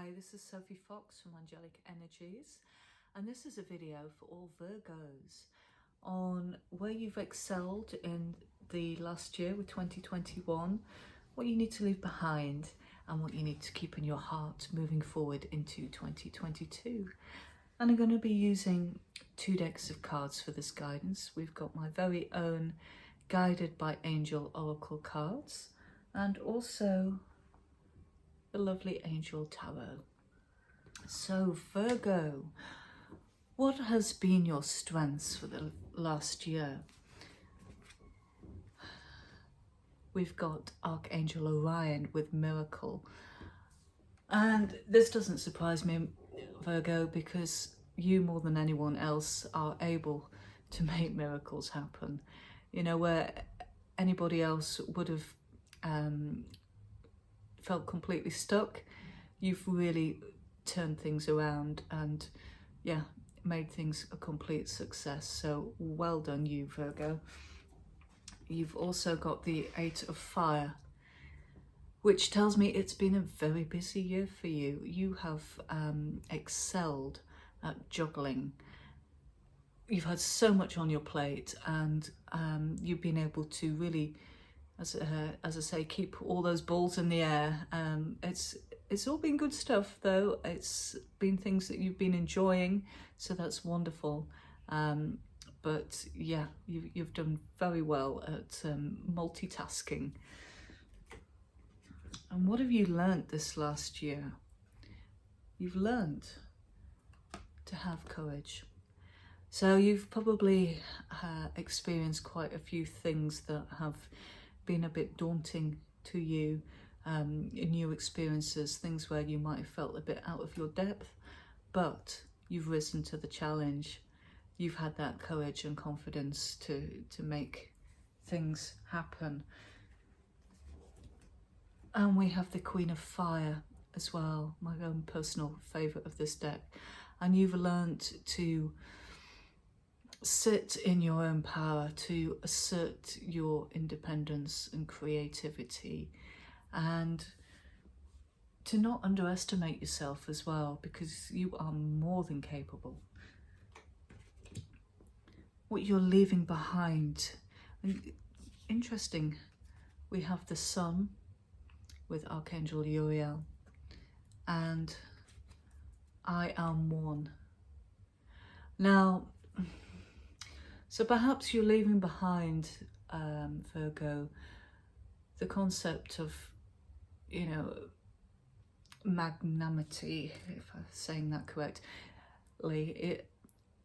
Hi, this is Sophie Fox from Angelic Energies, and this is a video for all Virgos on where you've excelled in the last year with 2021, what you need to leave behind and what you need to keep in your heart moving forward into 2022. And I'm going to be using 2 decks of cards for this guidance. We've got my very own Guided by Angel Oracle cards and also the lovely Angel Tarot. So Virgo, what has been your strengths for the last year? We've got Archangel Orion with Miracle. And this doesn't surprise me, Virgo, because you more than anyone else are able to make miracles happen. You know, where anybody else would have felt completely stuck, you've really turned things around and made things a complete success. So well done you, Virgo. You've also got the 8 of Fire, which tells me it's been a very busy year for you. You have excelled at juggling. You've had so much on your plate, and you've been able to really, as I say, keep all those balls in the air. It's all been good stuff, though. It's been things that you've been enjoying, so that's wonderful. But yeah, you've done very well at multitasking. And what have you learnt this last year? You've learnt to have courage. So you've probably experienced quite a few things that have been a bit daunting to you, new experiences, things where you might have felt a bit out of your depth, but you've risen to the challenge. You've had that courage and confidence to make things happen. And we have the Queen of Fire as well, my own personal favourite of this deck. And you've learnt to sit in your own power, to assert your independence and creativity, and to not underestimate yourself as well, because you are more than capable. What you're leaving behind. And interesting, we have the Sun with Archangel Uriel, and I am one. Now, so perhaps you're leaving behind, Virgo, the concept of, you know, magnanimity, if I'm saying that correctly.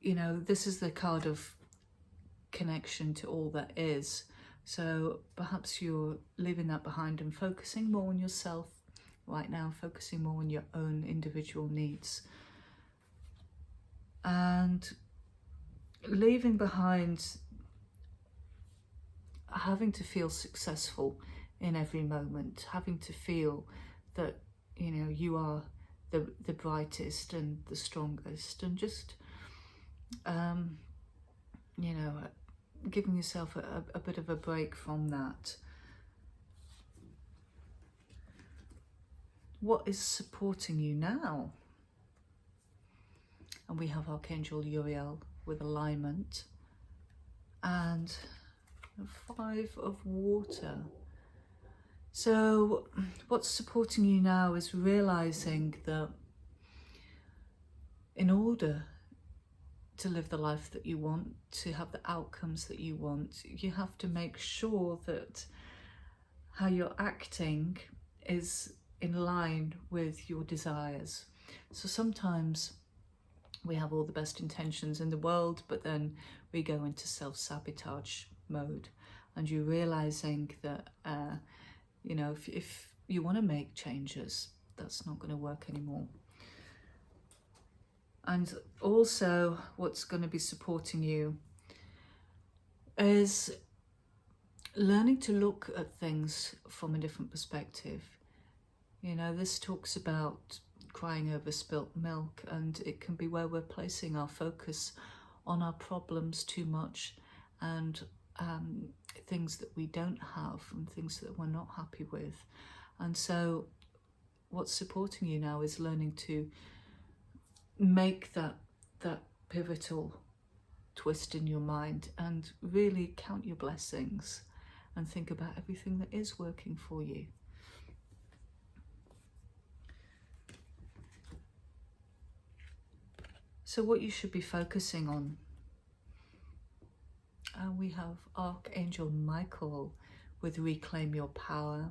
You know, this is the card of connection to all that is. So perhaps you're leaving that behind and focusing more on yourself right now, focusing more on your own individual needs. And leaving behind having to feel successful in every moment, having to feel that, you know, you are the brightest and the strongest, and just, you know, giving yourself a bit of a break from that. What is supporting you now? And we have Archangel Uriel with alignment, and 5 of Water. So what's supporting you now is realizing that in order to live the life that you want, to have the outcomes that you want, you have to make sure that how you're acting is in line with your desires. So sometimes we have all the best intentions in the world, but then we go into self-sabotage mode, and you're realizing that, you know, if you want to make changes, that's not going to work anymore. And also what's going to be supporting you is learning to look at things from a different perspective. You know, this talks about crying over spilt milk, and it can be where we're placing our focus on our problems too much, and things that we don't have and things that we're not happy with. And so what's supporting you now is learning to make that pivotal twist in your mind and really count your blessings and think about everything that is working for you. So what you should be focusing on, we have Archangel Michael with Reclaim Your Power,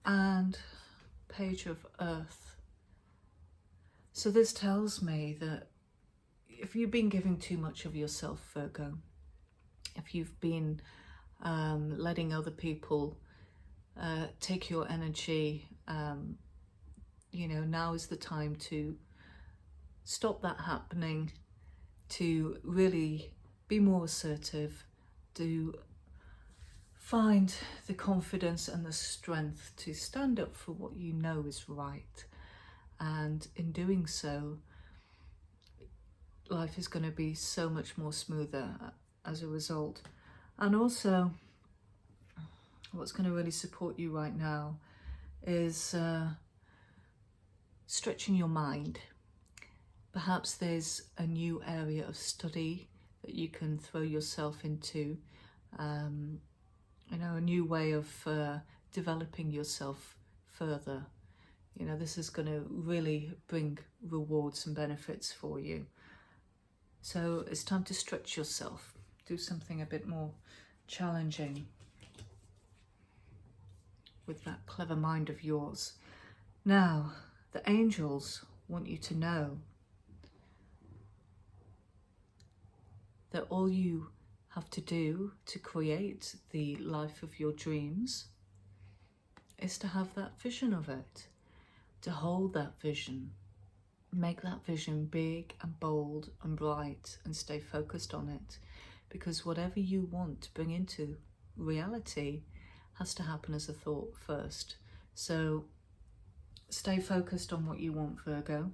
and Page of Earth. So this tells me that if you've been giving too much of yourself, Virgo, if you've been letting other people take your energy, you know, now is the time to stop that happening, to really be more assertive, to find the confidence and the strength to stand up for what you know is right. And in doing so, life is going to be so much more smoother as a result. And also, what's going to really support you right now is stretching your mind. Perhaps there's a new area of study that you can throw yourself into, you know, a new way of developing yourself further. You know, this is going to really bring rewards and benefits for you. So it's time to stretch yourself, do something a bit more challenging with that clever mind of yours. Now, the angels want you to know that all you have to do to create the life of your dreams is to have that vision of it, to hold that vision, make that vision big and bold and bright, and stay focused on it, because whatever you want to bring into reality has to happen as a thought first. So stay focused on what you want, Virgo.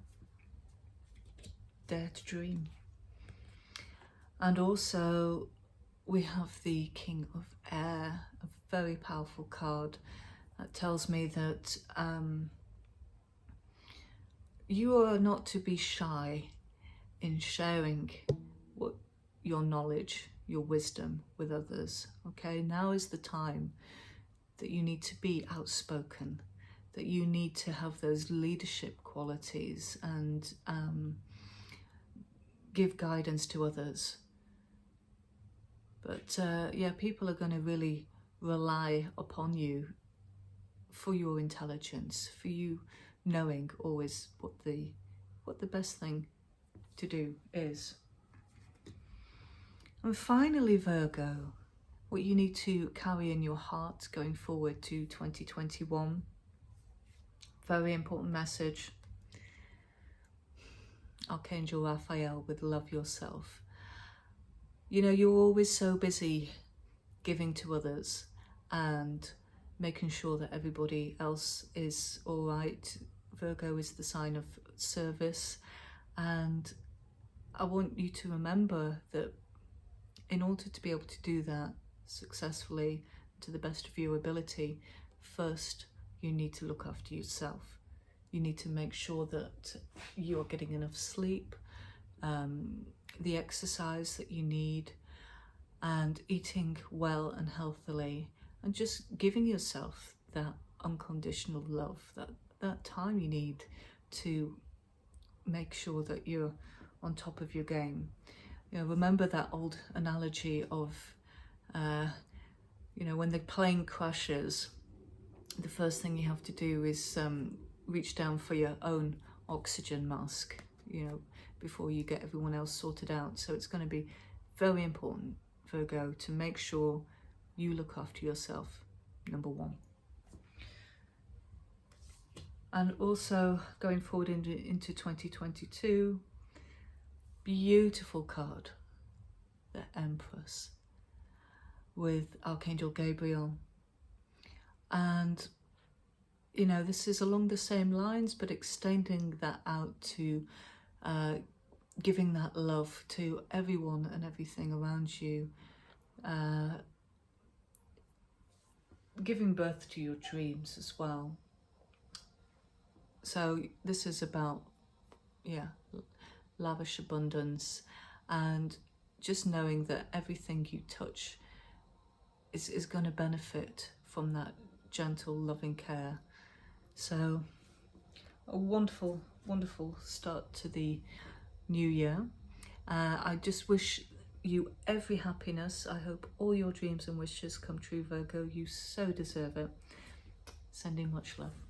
Dare to dream. And also we have the King of Air, a very powerful card that tells me that you are not to be shy in sharing your knowledge, your wisdom with others. Okay, now is the time that you need to be outspoken, that you need to have those leadership qualities and give guidance to others. But yeah, people are going to really rely upon you for your intelligence, for you knowing always what the best thing to do is. And finally, Virgo, what you need to carry in your heart going forward to 2021. Very important message. Archangel Raphael with Love Yourself. You know, you're always so busy giving to others and making sure that everybody else is all right. Virgo is the sign of service, and I want you to remember that in order to be able to do that successfully to the best of your ability, first you need to look after yourself. You need to make sure that you're getting enough sleep, the exercise that you need, and eating well and healthily, and just giving yourself that unconditional love, that time you need to make sure that you're on top of your game. You know, remember that old analogy of, you know, when the plane crashes, the first thing you have to do is reach down for your own oxygen mask, you know, before you get everyone else sorted out. So it's going to be very important, Virgo, to make sure you look after yourself, number one. And also going forward into 2022, beautiful card, the Empress with Archangel Gabriel. And you know, this is along the same lines, but extending that out to giving that love to everyone and everything around you. giving birth to your dreams as well. So this is about, yeah, lavish abundance, and just knowing that everything you touch is going to benefit from that gentle, loving care. So a wonderful, wonderful start to the new year. I just wish you every happiness. I hope all your dreams and wishes come true, Virgo. You so deserve it. Sending much love.